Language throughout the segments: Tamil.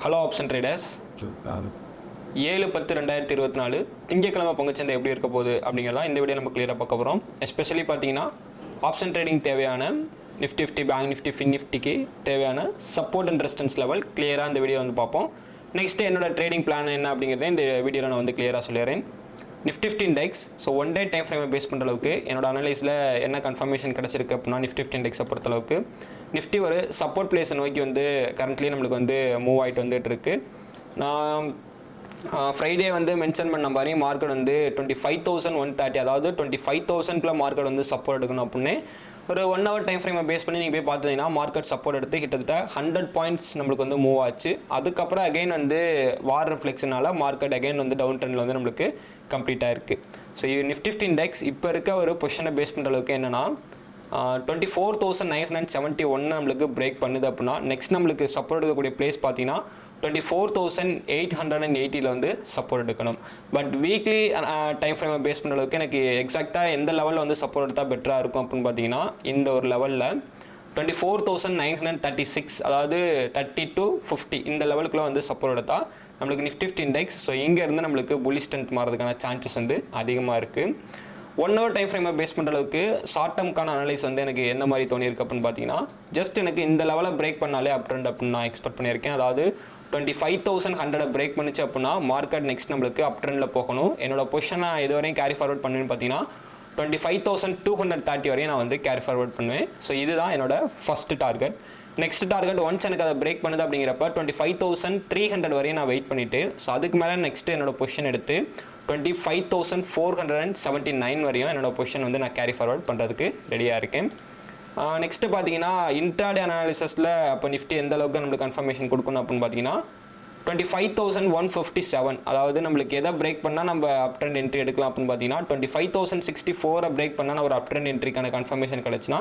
ஹலோ ஆப்ஷன் ட்ரேடர்ஸ், 7/10/2024 திங்கட்கிழமை பங்குச்சந்தை எப்படி இருக்க போகுது அப்படிங்கிறதான் இந்த வீடியோ நம்ம கிளியராக பார்க்க போகிறோம். எஸ்பெஷலி பார்த்தீங்கன்னா ஆப்ஷன் ட்ரேடிங் தேவையான நிஃப்டி 50, பேங்க் நிஃப்டி, ஃபின் நிஃப்டிக்கு தேவையான சப்போர்ட் அண்ட் ரெசிஸ்டன்ஸ் லெவல் கிளியராக இந்த வீடியோ வந்து பார்ப்போம். நெக்ஸ்ட்டு என்னோட ட்ரேடிங் பிளான் என்ன அப்படிங்கிறத இந்த வீடியோவில் நான் வந்து கிளியராக சொல்லிடுறேன். Nifty 50 index one day time ஃப்ரேமை பேஸ் பண்ணுற அளவுக்கு என்னோட அனலைஸில் என்ன கன்ஃபர்மேஷன் கிடச்சிருக்கு அப்படின்னா நிஃப்டி 50 இண்டெக்ஸை பொறுத்தளவுக்கு நிஃப்டி ஒரு சப்போர்ட் பிளேஸை நோக்கி வந்து கரண்ட்லி நம்மளுக்கு வந்து மூவ் ஆகிட்டு வந்துட்டு இருக்கு. நான் ஃப்ரைடே வந்து மென்ஷன் பண்ண மாதிரி மார்க்கெட் வந்து 25,130, அதாவது 25,000 மார்க்கெட் வந்து சப்போர்ட் எடுக்கணும் அப்படின்னு ஒரு 1 hour டைம் ஃப்ரேமை பேஸ் பண்ணி நீங்கள் போய் பார்த்தீங்கன்னா மார்க்கெட் சப்போர்ட் எடுத்து கிட்டத்தட்ட 100 பாயிண்ட்ஸ் நம்மளுக்கு வந்து மூவ் ஆச்சு. அதுக்கப்புறம் அகைன் வந்து வார் ரிஃப்ளெக்ஷனால மார்க்கெட் அகைன் வந்து டவுன் ட்ரெண்டில் வந்து நம்மளுக்கு கம்ப்ளீட் ஆயிருக்கு. ஸோ நிஃப்டி 50 இண்டெக்ஸ் இப்போ இருக்க ஒரு பொசிஷனை பேஸ் பண்ணுற அளவுக்கு என்னென்னா 24,971 நம்மளுக்கு பிரேக் பண்ணுது அப்படின்னா நெக்ஸ்ட் நம்மளுக்கு சப்போர்ட் எடுக்கக்கூடிய பிளேஸ் பார்த்தீங்கன்னா 24,880 வந்து சப்போர்ட் எடுக்கணும். பட் வீக்லி டைம் ஃப்ரேமை பேஸ் பண்ணுற அளவுக்கு எனக்கு எக்ஸாக்டாக எந்த லெவலில் வந்து சப்போர்ட் எடுத்தால் பெட்டராக இருக்கும் அப்படின்னு பார்த்தீங்கன்னா இந்த ஒரு லெவலில் 24,936, அதாவது 30 to 50 இந்த லெவலுக்குள்ள வந்து சப்போர்ட் எடுத்தால் நம்மளுக்கு நிஃப்டி 50 இண்டெக்ஸ் ஸோ இங்கேருந்து நம்மளுக்கு புல்லிஷ் ட்ரெண்ட் மாறதுக்கான சான்சஸ் வந்து அதிகமாக இருக்குது. 1 hour டைம் ஃப்ரேமை பேஸ் பண்ணுற அளவுக்கு ஷார்ட் டேர்முக்கான அனலைஸ் வந்து எனக்கு எந்த மாதிரி தோணியிருக்கு அப்படின்னு பார்த்தீங்கன்னா ஜஸ்ட் எனக்கு இந்த லெவலை பிரேக் பண்ணாலே அப் ட்ரெண்ட் அப்படின்னு நான் எக்ஸ்பெக்ட் பண்ணியிருக்கேன். அதாவது 25,100 பிரேக் பண்ணிச்சு அப்படின்னா மார்க்கெட் நெக்ஸ்ட் நம்மளுக்கு அப் ட்ரெண்டில் போகணும். என்னோட பொசிஷன் நான் இது வரையும் கேரி ஃபார்வர்ட் பண்ணுவேன்னு பார்த்தீங்கன்னா 25,230 வரையும் நான் வந்து கேரி ஃபார்வர்ட் பண்ணுவேன். ஸோ இதுதான் என்னோட first target. Next target once எனக்கு அதை பிரேக் பண்ணுது அப்படிங்கிறப்ப 25,300 வரையும் நான் வெயிட் பண்ணிவிட்டு ஸோ அதுக்கு மேலே நெக்ஸ்ட்டு என்னோட பொசிஷன் எடுத்து 25,479 வரையும் என்னோட பொசிஷன் வந்து நான் கேரி ஃபார்வர்ட் பண்ணுறதுக்கு ரெடியாக இருக்கேன். நெக்ஸ்ட்டு பார்த்தீங்கன்னா இன்ட்ராடே அனாலிசிஸில் அப்போ நிஃப்டி எந்த அளவுக்கு நம்மளுக்கு கன்ஃபர்மேஷன் கொடுக்கணும் அப்படின்னு பார்த்தீங்கன்னா 25,157, அதாவது நம்மளுக்கு எதை பிரேக் பண்ணால் நம்ம அப் ட்ரெண்ட் என்ட்ரி எடுக்கலாம் அப்படின்னு பார்த்தீங்கன்னா 25,064 பிரேக் பண்ணால் நான் ஒரு அப் ட்ரெண்ட் என்ட்ரிக்கான கன்ஃபர்மேஷன் கிடச்சுன்னா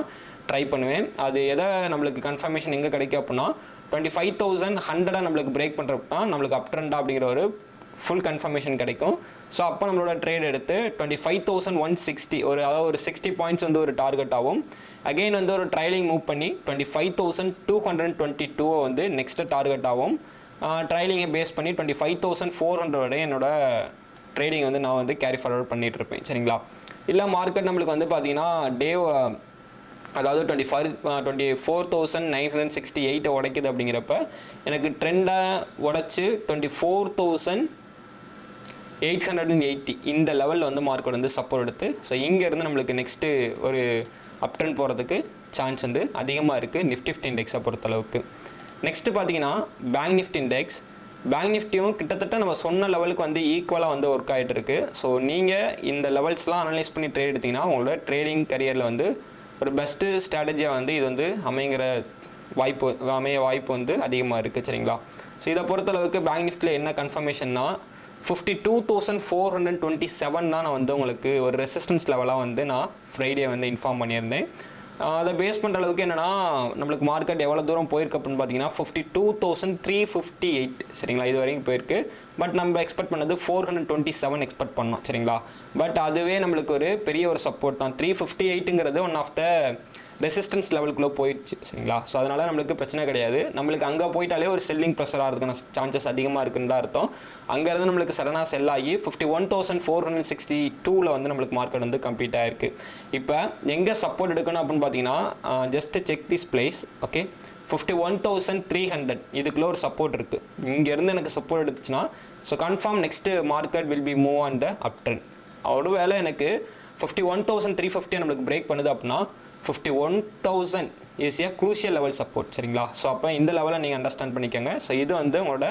ட்ரை பண்ணுவேன். அது எதை நம்மளுக்கு கன்ஃபர்மேஷன் எங்கே கிடைக்கும் அப்படின்னா 25,100 நம்மளுக்கு பிரேக் பண்ணுறப்ப நம்மளுக்கு அப் ட்ரெண்டா அப்படிங்கிற ஒரு ஃபுல் கன்ஃபர்மேஷன் கிடைக்கும். ஸோ அப்போ நம்மளோட ட்ரேட் எடுத்து 25,160 அதாவது ஒரு 60 பாயிண்ட்ஸ் வந்து ஒரு டார்கெட் ஆகும். அகெயின் வந்து ஒரு ட்ரைலிங் மூவ் பண்ணி 25,222 வந்து நெக்ஸ்ட்டு டார்கெட் ஆகும். ட்ரைலிங்கை பேஸ் பண்ணி 25,400 வரை என்னோட ட்ரேடிங் வந்து நான் வந்து கேரி ஃபார்வர்ட் பண்ணிகிட்டு இருப்பேன். சரிங்களா? இல்லை மார்க்கெட் நம்மளுக்கு வந்து பார்த்தீங்கன்னா அதாவது 24,968 உடைக்குது அப்படிங்கிறப்ப எனக்கு ட்ரெண்டை உடச்சி 24,880 இந்த லெவலில் வந்து மார்க்கெட் வந்து சப்போர்ட் எடுத்து ஸோ இங்கேருந்து நம்மளுக்கு நெக்ஸ்ட்டு ஒரு அப் ட்ரெண்ட் போகிறதுக்கு சான்ஸ் வந்து அதிகமாக இருக்குது நிஃப்டி 50 இண்டெக்ஸை பொறுத்தளவுக்கு. நெக்ஸ்ட்டு பார்த்தீங்கன்னா பேங்க் நிஃப்டி இண்டெக்ஸ். பேங்க் நிஃப்டியும் கிட்டத்தட்ட நம்ம சொன்ன லெவலுக்கு வந்து ஈக்குவலாக வந்து ஒர்க் ஆகிட்டு இருக்குது. ஸோ நீங்கள் இந்த லெவல்ஸ்லாம் அனலைஸ் பண்ணி ட்ரேட் எடுத்திங்கன்னா உங்களோட ட்ரேடிங் கரியரில் வந்து ஒரு பெஸ்ட்டு ஸ்ட்ராட்டஜியாக வந்து இது வந்து அமைய வாய்ப்பு வந்து அதிகமாக இருக்குது. சரிங்களா? ஸோ இதை பொறுத்தளவுக்கு பேங்க் நிஃப்டியில் என்ன கன்ஃபர்மேஷன்னா 52,427 தான் நான் வந்து உங்களுக்கு ஒரு ரெசிஸ்டன்ஸ் லெவலாக வந்து நான் ஃப்ரைடே வந்து இன்ஃபார்ம் பண்ணியிருந்தேன். அதை பேஸ் பண்ணுற அளவுக்கு என்னென்னா நம்மளுக்கு மார்க்கெட் எவ்வளோ தூரம் போயிருக்கு அப்படின்னு பார்த்தீங்கன்னா 52,358. சரிங்களா? இது வரைக்கும் போயிருக்கு. பட் நம்ம எக்ஸ்பெக்ட் பண்ணது 427 எக்ஸ்பெக்ட் பண்ணோம். சரிங்களா? பட் அதுவே நம்மளுக்கு ஒரு பெரிய ஒரு சப்போர்ட் தான். 358ங்கிறது ஒன் ஆஃப் த ரெசிஸ்டன்ஸ் லெவலுக்குள்ளே போயிடுச்சு. சரிங்களா? ஸோ அதனால் நம்மளுக்கு பிரச்சனை கிடையாது. நம்மளுக்கு அங்கே போயிட்டாலே ஒரு செல்லிங் ப்ரெஷர் ஆகிறதுக்கான சான்சஸ் அதிகமாக இருக்குன்னு தான் அர்த்தம். அங்கேருந்து நம்மளுக்கு சடனாக செல் ஆகி 51,462 வந்து நம்மளுக்கு மார்க்கெட் வந்து கம்ப்ளீட் ஆகிருக்கு. இப்போ எங்கே சப்போர்ட் எடுக்கணும் அப்படின்னு பார்த்தீங்கன்னா just check this place. Okay, 51,300 இதுக்குள்ளே ஒரு சப்போர்ட் இருக்குது. இங்கேருந்து எனக்கு சப்போர்ட் எடுத்துச்சுன்னா so confirm next market will be move on the up trend. ஒரு வேளை எனக்கு 51,350 நம்மளுக்கு பிரேக் பண்ணுது அப்படின்னா 51,000 is a crucial level support. சரிங்களா? ஸோ அப்போ இந்த லெவலை நீங்கள் அண்டர்ஸ்டாண்ட் பண்ணிக்கோங்க. ஸோ இது வந்து உங்களோட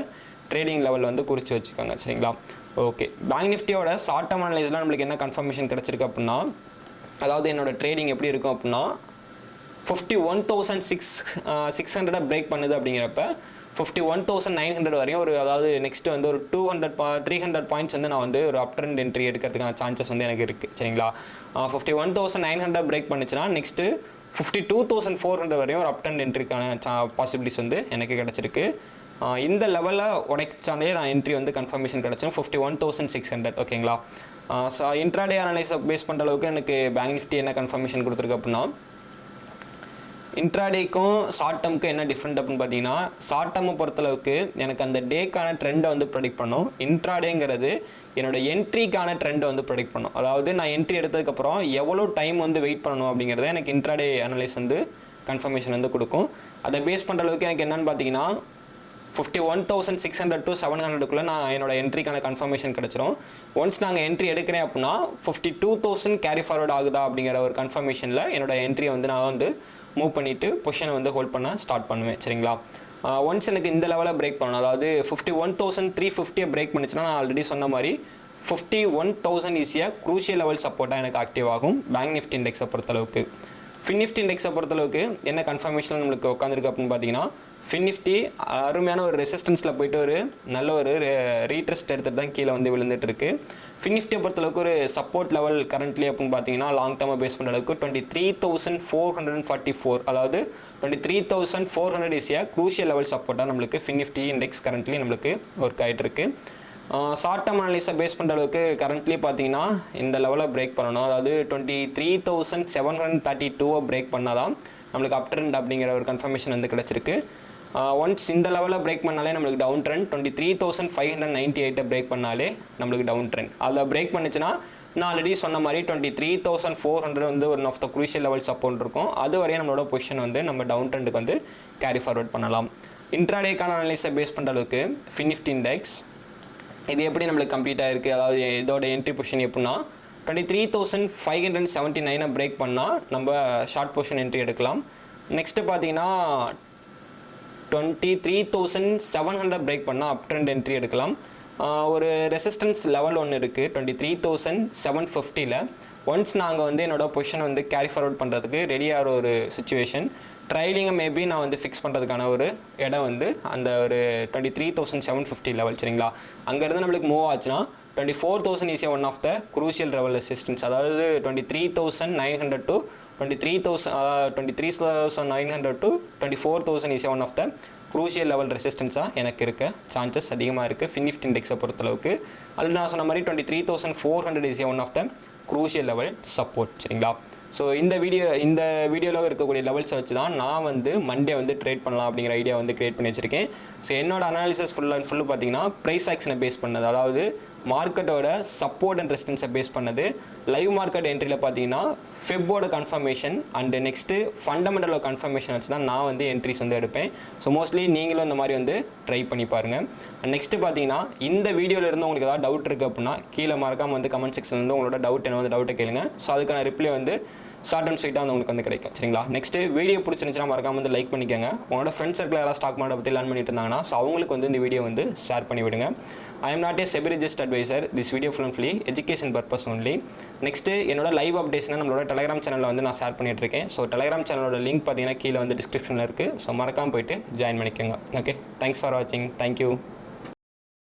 ட்ரேடிங் லெவல் வந்து குறித்து வச்சுக்கோங்க. சரிங்களா? ஓகே, பேங்க் நிஃப்டியோட ஷார்ட் டேர்ம் அனலைஸ்லாம் நம்மளுக்கு என்ன கன்ஃபர்மேஷன் கிடச்சிருக்கு அப்படின்னா அதாவது என்னோட ட்ரேடிங் எப்படி இருக்கும் அப்படின்னா 51,600 பிரேக் பண்ணுது அப்படிங்கிறப்ப 51,900 வரையும் ஒரு அதாவது நெக்ஸ்ட்டு வந்து ஒரு 300 பாயிண்ட்ஸ் வந்து நான் வந்து ஒரு அப் ட்ரெண்ட் என்ட்ரி எடுக்கிறதுக்கான சான்சஸ் வந்து எனக்கு இருக்குது. சரிங்களா? 51,900 பிரேக் பண்ணிச்சுன்னா நெக்ஸ்ட்டு 52,400 வரையும் ஒரு அப் ட்ரெண்ட் என்ட்ரிக்கான பாசிபிலிட்டிஸ் வந்து எனக்கு கிடச்சிருக்கு. இந்த லெவலில் உடைச்சாலே நான் என்ட்ரி வந்து கன்ஃபர்மேஷன் கிடச்சிடும் 51,600. ஓகேங்களா? ஸோ இன்ட்ராடே அனலைஸை பேஸ் பண்ணுற அளவுக்கு எனக்கு பேங்க் நிஃப்டி என்ன கன்ஃபர்மேஷன் கொடுத்துருக்கு அப்படின்னா இன்ட்ராடேக்கும் ஷார்ட் டேர்முக்கும் என்ன டிஃப்ரெண்ட் அப்படின்னு பார்த்தீங்கன்னா, ஷார்ட் டேர்மை பொறுத்தளவுக்கு எனக்கு அந்த டேக்கான ட்ரெண்டை வந்து ப்ரெடிக்ட் பண்ணும். இன்ட்ராடேங்கிறது என்னோட என்ட்ரிக்கான ட்ரெண்டை வந்து ப்ரெடிக்ட் பண்ணும். அதாவது நான் என்ட்ரி எடுத்ததுக்கப்புறம் எவ்வளோ டைம் வந்து வெயிட் பண்ணணும் அப்படிங்கிறத எனக்கு இன்ட்ராடே அனலைஸ் வந்து கன்ஃபர்மேஷன் வந்து கொடுக்கும். அதை பேஸ் பண்ணுற அளவுக்கு எனக்கு என்னென்னு பார்த்தீங்கன்னா 51,600 to 700க்குள்ளே நான் என்னோட என்ட்ரிக்கான கன்ஃபர்மேஷன் கிடச்சிரும். ஒன்ஸ் நாங்கள் என்ட்ரி எடுக்கிறேன் அப்படின்னா 52,000 கேரி ஃபார்வர்ட் ஆகுதா அப்படிங்கிற ஒரு கன்ஃபர்மேஷனில் என்னோட என்ட்ரியை வந்து நான் வந்து மூவ் பண்ணிவிட்டு பொசிஷனை வந்து ஹோல்ட் பண்ண ஸ்டார்ட் பண்ணுவேன். சரிங்களா? ஒன்ஸ் எனக்கு இந்த லெவலில் பிரேக் பண்ணணும், அதாவது 51,350 பிரேக் பண்ணிச்சுன்னா நான் ஆல்ரெடி சொன்ன மாதிரி 51,000 ஈஸியாக க்ரூஷியல் லெவல் சப்போர்ட்டாக எனக்கு ஆக்டிவ் ஆகும். பேங்க் நிஃப்டி இண்டெக்ஸை பொறுத்தளவுக்கு. ஃபின் நிஃப்டி இண்டெக்ஸை பொறுத்தளவுக்கு என்ன கன்ஃபர்மேஷன் நம்மளுக்கு உட்காந்துருக்கு அப்படின்னு பார்த்தீங்கன்னா, ஃபின் நிஃப்டி அருமையான ஒரு ரெசிஸ்டன்ஸில் போயிட்டு ஒரு நல்ல ஒரு ரீட்ரெஸ்ட் எடுத்துகிட்டு தான் கீழே வந்து விழுந்துட்டு இருக்கு. ஃபின் நிஃப்டியை பொறுத்தளவுக்கு ஒரு சப்போர்ட் லெவல் கரண்ட்லி அப்படின்னு பார்த்தீங்கன்னா லாங் டேர்மை பேஸ் பண்ணுற அளவுக்கு 23,444, அதாவது 23,400 ஈஸியாக க்ரூஷியல் லெவல் சப்போர்ட்டாக நம்மளுக்கு ஃபின் நிஃப்டி இண்டெக்ஸ் கரண்ட்லி நம்மளுக்கு ஒர்க் ஆகிட்டு இருக்கு. ஷார்ட் டேர்ம் அனலிஸை பேஸ் பண்ணுற அளவுக்கு கரண்ட்லி பார்த்தீங்கன்னா இந்த லெவலை பிரேக் பண்ணணும், அதாவது 23,732 பிரேக் பண்ணால் தான் நம்மளுக்கு அப் ட்ரெண்ட் அப்படிங்கிற ஒரு கன்ஃபர்மேஷன் வந்து கிடச்சிருக்கு. ஒன்ஸ் இந்த லெவலில் பிரேக் பண்ணாலே நம்மளுக்கு டவுன் ட்ரெண்ட், 23,598 பிரேக் பண்ணாலே நம்மளுக்கு டவுன் ட்ரெண்ட். அதில் பிரேக் பண்ணிச்சுன்னா நான் ஆல்ரெடி சொன்ன மாதிரி 23,400 வந்து ஒரு of the crucial level support இருக்கும். அது வரையும் நம்மளோட பொசிஷன் வந்து நம்ம டவுன் ட்ரெண்டுக்கு வந்து கேரி ஃபார்வர்ட் பண்ணலாம். இன்ட்ராடேக்கான அனலைஸை பேஸ் பண்ணுற அளவுக்கு ஃபின் நிஃப்டி இண்டெக்ஸ் இது எப்படி நம்மளுக்கு கம்ப்ளீட் ஆகிருக்கு, அதாவது இதோட என்ட்ரி பொசிஷன் எப்படின்னா 23,579 பிரேக் பண்ணால் நம்ம ஷார்ட் பொசிஷன் என்ட்ரி எடுக்கலாம். நெக்ஸ்ட்டு பார்த்தீங்கன்னா 23,700 பிரேக் பண்ணால் அப் ட்ரெண்ட் என்ட்ரி எடுக்கலாம். ஒரு ரெசிஸ்டன்ஸ் லெவல் ஒன்று இருக்குது 23,750. ஒன்ஸ் நாங்கள் வந்து என்னோடய பொசிஷனை வந்து கேரி ஃபார்வர்ட் பண்ணுறதுக்கு ரெடியாக ஒரு சுச்சுவேஷன், ட்ரைலிங்கை மேபி நான் வந்து ஃபிக்ஸ் பண்ணுறதுக்கான ஒரு இடம் வந்து அந்த ஒரு 23,750 லெவல். சரிங்களா? அங்கேருந்து நம்மளுக்கு மூவ் ஆச்சுன்னா 24,000 ஈஸியாக one of the crucial level resistance, அதாவது 23,900 to 23,900 to 24,000 ஈஸியாக one of the crucial level ரெசிஸ்டன்ஸாக எனக்கு இருக்க சான்சஸ் அதிகமாக இருக்குது ஃபின் நிஃப்டி இண்டெக்ஸை பொறுத்தளவுக்கு. அதில் நான் சொன்ன மாதிரி 23,400 ஈஸியாக one of the crucial level support. சரிங்களா? ஸோ இந்த வீடியோவில் இருக்கக்கூடிய லெவல்ஸை வச்சு தான் நான் வந்து மண்டே வந்து ட்ரேட் பண்ணலாம் அப்படிங்கிற ஐடியா வந்து கிரியேட் பண்ணி வச்சுருக்கேன். ஸோ என்னோட அனாலிசிஸ் ஃபுல்லு பார்த்தீங்கன்னா ப்ரைஸ் ஆக்ஷனை பேஸ் பண்ணது, அதாவது மார்க்கெட்டோட சப்போர்ட் அண்ட் ரெசிஸ்டன்ஸை பேஸ் பண்ணது. லைவ் மார்க்கெட் என்ட்ரியில் பார்த்தீங்கன்னா ஃபெப்போட கன்ஃபர்மேஷன் அண்டு நெக்ஸ்ட்டு ஃபண்டமெண்டலோட கன்ஃபர்மேஷன் வச்சு தான் நான் வந்து என்ட்ரிஸ் வந்து எடுப்பேன். ஸோ மோஸ்ட்லி நீங்களும் இந்த மாதிரி வந்து ட்ரை பண்ணி பாருங்கள். நெக்ஸ்ட்டு பார்த்தீங்கன்னா இந்த வீடியோவில் இருந்து உங்களுக்கு ஏதாவது டவுட் இருக்குது அப்படின்னா கீழே மறக்காமல் வந்து கமெண்ட் செக்ஷன் வந்து உங்களோட டவுட் என்ன வந்து டவுட்டை கேளுங்க. ஸோ அதுக்கான ரிப்ளை வந்து ஷார்ட் அண்ட் ஸ்வீட்டாக வந்து உங்களுக்கு வந்து கிடைக்கும். சரிங்களா? நெக்ஸ்ட்டு வீடியோ பிடிச்சிருந்துச்சுன்னா மறக்காம வந்து லைக் பண்ணிக்கோங்க. உங்களோட ஃப்ரெண்ட்ஸ் சர்க்கிள் யாராவது ஸ்டாக் மார்க்கெட் பற்றி லேர்ன் பண்ணிட்டு இருந்தாங்கன்னா ஸோ அவங்களுக்கு வந்து இந்த வீடியோ வந்து ஷேர் பண்ணி விடுங்க. I am not a SEBI registered advisor. This video full and fully education purpose only. Next என்னோட லைவ் அப்டேட்ஸ்னால் நம்மளோட டெலிகிராம் சேனலில் வந்து நான் ஷேர் பண்ணிட்டு இருக்கேன். ஸோ டெலிகிராம் சேனலோட லிங்க் பார்த்தீங்கன்னா கீழே வந்து டிஸ்கிரிப்ஷனில் இருக்குது. ஸோ மறக்காமல் போயிட்டு ஜாயின் பண்ணிக்கோங்க. ஓகே, தேங்க்ஸ் ஃபார் வாட்சிங். தேங்க்யூ.